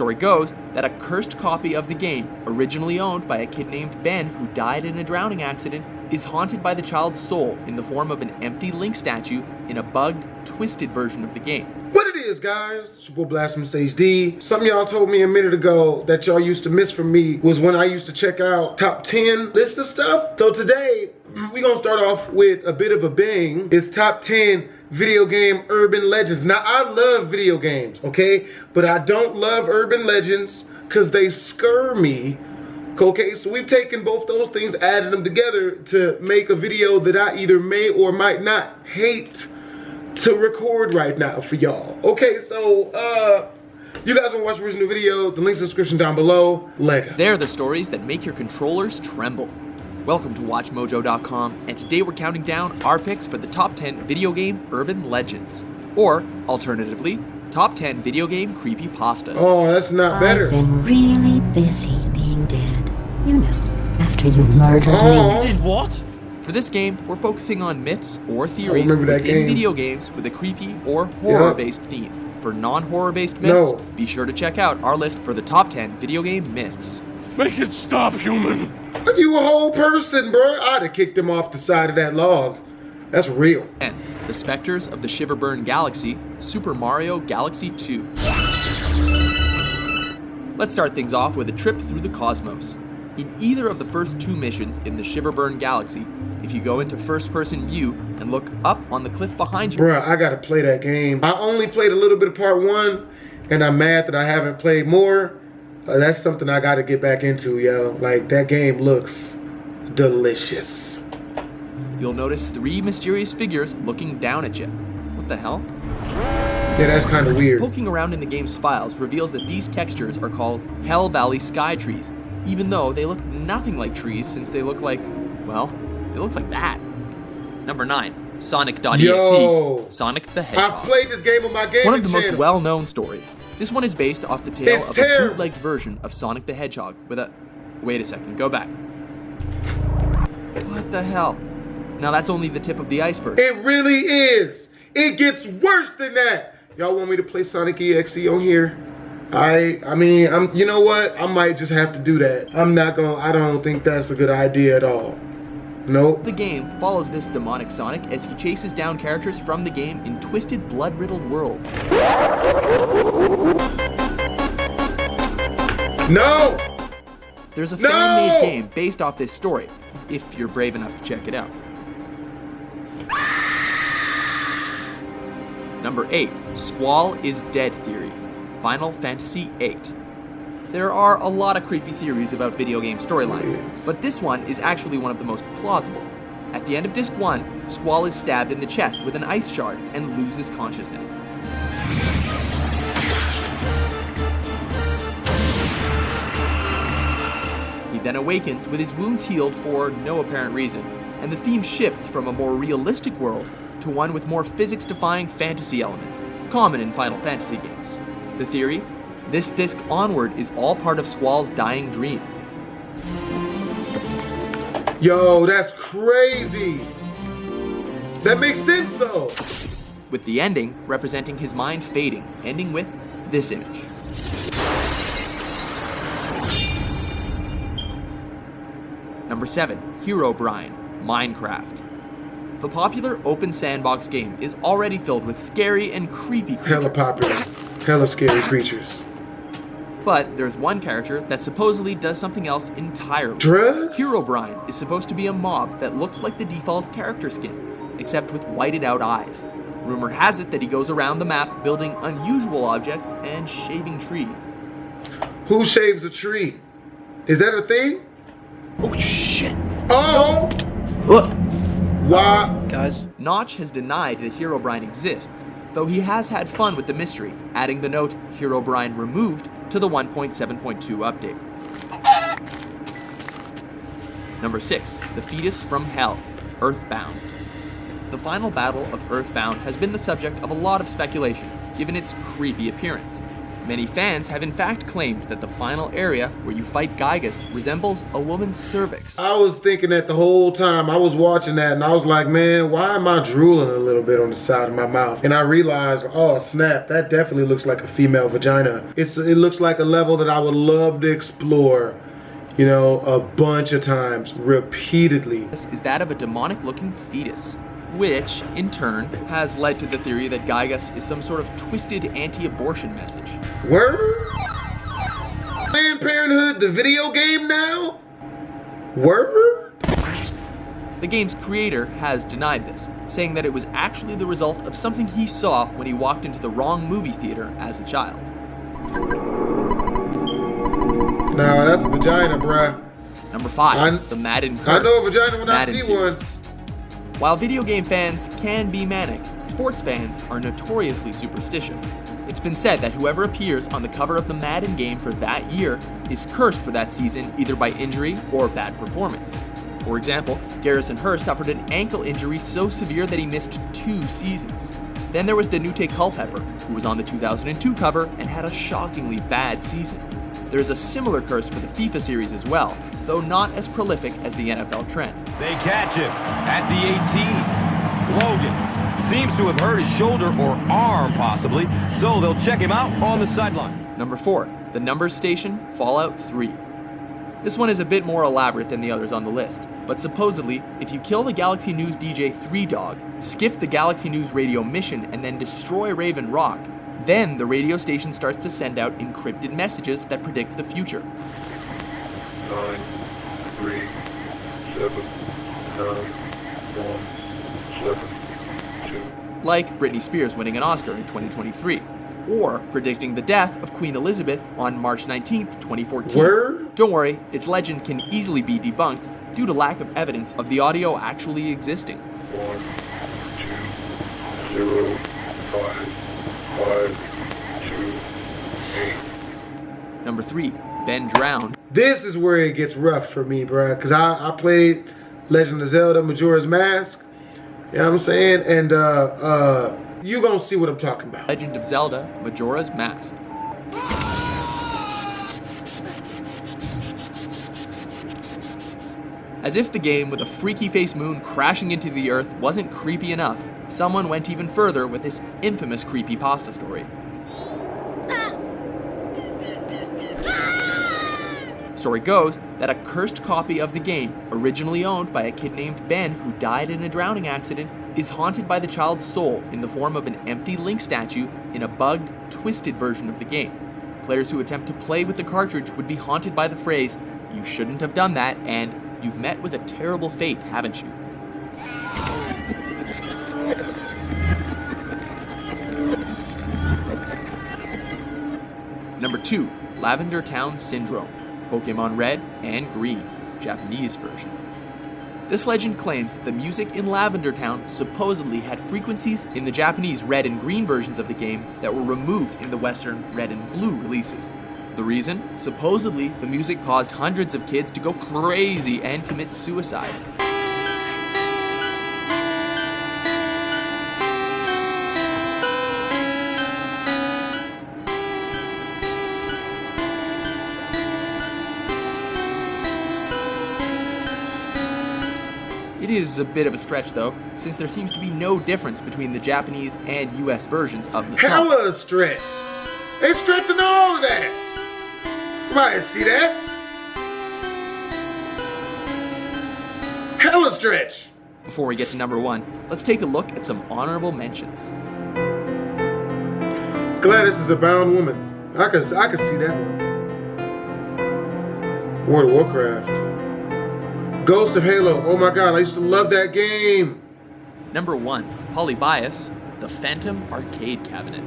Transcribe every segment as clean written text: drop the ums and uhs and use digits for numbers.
Story goes that a cursed copy of the game, originally owned by a kid named Ben who died in a drowning accident, is haunted by the child's soul in the form of an empty Link statue in a bugged, twisted version of the game. What it is, guys? It's your boy Blastphamoushd. Something y'all told me a minute ago that y'all used to miss from me was when I used to check out top 10 list of stuff. So today, we're gonna start off with a bit of a bang. It's top 10 video game urban legends. Now, I love video games, okay? But I don't love urban legends because they scare me. Okay, so we've taken both those things, added them together to make a video that I either may or might not hate to record right now for y'all. Okay, so you guys want to watch the original video, the link's in the description down below. Lego. They're the stories that make your controllers tremble. Welcome to WatchMojo.com, and today we're counting down our picks for the top 10 video game urban legends. Or, alternatively, top 10 video game creepypastas. Oh, that's not better. I've been really busy being dead. You know, after you murdered me. Did what? For this game, we're focusing on myths or theories remember that within game. video games with a creepy or horror-based theme. For non-horror-based myths, be sure to check out our list for the top 10 video game myths. Make it stop, human. You a whole person, bro. I'd have kicked him off the side of that log. That's real. And The Spectres of the Shiverburn Galaxy, Super Mario Galaxy 2. Let's start things off with a trip through the cosmos. In either of the first two missions in the Shiverburn Galaxy, if you go into first-person view and look up on the cliff behind you... Bruh, I gotta play that game. I only played a little bit of part 1, and I'm mad that I haven't played more. That's something I gotta get back into, yo. Like, that game looks delicious. You'll notice 3 mysterious figures looking down at you. What the hell? Yeah, that's kind of weird. Poking around in the game's files reveals that these textures are called Hell Valley Sky Trees, even though they look nothing like trees since they look like, well, they look like that. Number 9, Sonic.exe, Yo, Sonic the Hedgehog. I've played this game on my gaming One of the most channel. well-known stories. This one is based off the tale of a terrible. bootlegged version of Sonic the Hedgehog with a... Wait a second, go back. What the hell? Now that's only the tip of the iceberg. It really is. It gets worse than that. Y'all want me to play Sonic EXE on here? I mean, you know what? I might just have to do that. I don't think that's a good idea at all. Nope. The game follows this demonic Sonic as he chases down characters from the game in twisted, blood-riddled worlds. No! There's a fan-made game based off this story, if you're brave enough to check it out. Number 8, Squall is Dead Theory, Final Fantasy VIII. There are a lot of creepy theories about video game storylines, but this one is actually one of the most plausible. At the end of Disc 1, Squall is stabbed in the chest with an ice shard and loses consciousness. He then awakens with his wounds healed for no apparent reason, and the theme shifts from a more realistic world to one with more physics-defying fantasy elements, common in Final Fantasy games. The theory? This disc onward is all part of Squall's dying dream. Yo, that's crazy. That makes sense though. With the ending representing his mind fading, ending with this image. Number 7, Herobrine, Minecraft. The popular open sandbox game is already filled with scary and creepy creatures. Hella popular. Hella scary creatures. But there's one character that supposedly does something else entirely. Drugs? Herobrine is supposed to be a mob that looks like the default character skin, except with whited out eyes. Rumor has it that he goes around the map building unusual objects and shaving trees. Who shaves a tree? Is that a thing? Oh shit. Oh! What? Why? Guys. Notch has denied that Herobrine exists, though he has had fun with the mystery, adding the note Herobrine removed to the 1.7.2 update. Number 6, The Fetus from Hell, Earthbound. The final battle of Earthbound has been the subject of a lot of speculation, given its creepy appearance. Many fans have in fact claimed that the final area where you fight Gygus resembles a woman's cervix. I was thinking that the whole time I was watching that, and I was like, man, why am I drooling a little bit on the side of my mouth? And I realized, oh snap, that definitely looks like a female vagina. It looks like a level that I would love to explore, you know, a bunch of times, repeatedly. This is that of a demonic-looking fetus, which, in turn, has led to the theory that Gygus is some sort of twisted anti-abortion message. Word? Planned Parenthood, the video game now? Word? The game's creator has denied this, saying that it was actually the result of something he saw when he walked into the wrong movie theater as a child. Nah, that's a vagina, bruh. Number 5, the Madden Curse. I know a vagina when Madden I see series. While video game fans can be manic, sports fans are notoriously superstitious. It's been said that whoever appears on the cover of the Madden game for that year is cursed for that season either by injury or bad performance. For example, Garrison Hurst suffered an ankle injury so severe that he missed 2 seasons. Then there was Danute Culpepper, who was on the 2002 cover and had a shockingly bad season. There is a similar curse for the FIFA series as well, though not as prolific as the NFL trend. They catch him at the 18. Logan seems to have hurt his shoulder or arm possibly, so they'll check him out on the sideline. Number 4, the Numbers Station, Fallout 3. This one is a bit more elaborate than the others on the list, but supposedly, if you kill the Galaxy News DJ 3 Dog, skip the Galaxy News radio mission, and then destroy Raven Rock, then the radio station starts to send out encrypted messages that predict the future. 9, 3, 7, 9, 1, 7, 2. Like Britney Spears winning an Oscar in 2023, or predicting the death of Queen Elizabeth on March 19th, 2014. Word? Don't worry, its legend can easily be debunked due to lack of evidence of the audio actually existing. 1, 2, 0, 5, 2, 8. Number 3, Ben Drowned. This is where it gets rough for me, bruh, because I played Legend of Zelda Majora's Mask, you know what I'm saying? And you gonna see what I'm talking about. Legend of Zelda Majora's Mask. As if the game with a freaky face moon crashing into the earth wasn't creepy enough, someone went even further with this infamous creepypasta story. Story goes that a cursed copy of the game, originally owned by a kid named Ben who died in a drowning accident, is haunted by the child's soul in the form of an empty Link statue in a bugged, twisted version of the game. Players who attempt to play with the cartridge would be haunted by the phrase, "You shouldn't have done that," and "You've met with a terrible fate, haven't you?" Number 2, Lavender Town Syndrome, Pokemon Red and Green, Japanese version. This legend claims that the music in Lavender Town supposedly had frequencies in the Japanese Red and Green versions of the game that were removed in the Western Red and Blue releases. The reason? Supposedly, the music caused hundreds of kids to go crazy and commit suicide. It is a bit of a stretch though, since there seems to be no difference between the Japanese and US versions of the song. Hella stretch. They stretching all of that. Somebody see that? Hella stretch. Before we get to number 1, let's take a look at some honorable mentions. Gladys is a bound woman. I could see that one. World of Warcraft. Ghost of Halo. Oh my god, I used to love that game. Number 1, Polybius, the Phantom Arcade Cabinet.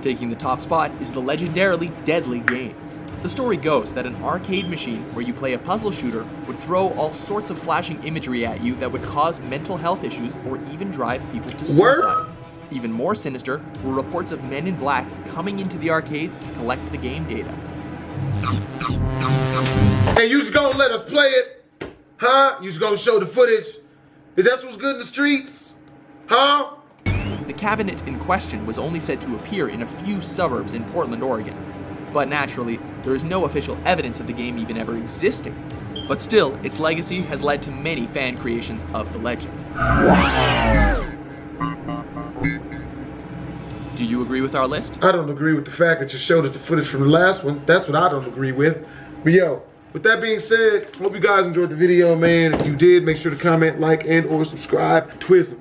Taking the top spot is the legendarily deadly game. The story goes that an arcade machine where you play a puzzle shooter would throw all sorts of flashing imagery at you that would cause mental health issues or even drive people to suicide. Even more sinister were reports of men in black coming into the arcades to collect the game data. Hey, you just gonna let us play it? Huh? You just gonna show the footage? Is that what's good in the streets? Huh? the cabinet in question was only said to appear in a few suburbs in Portland, Oregon. But naturally, there is no official evidence of the game even ever existing. But still, its legacy has led to many fan creations of the legend. Do you agree with our list? I don't agree with the fact that you showed us the footage from the last one. That's what I don't agree with. But yo, with that being said, hope you guys enjoyed the video, man. If you did, make sure to comment, like, and or subscribe. Twism.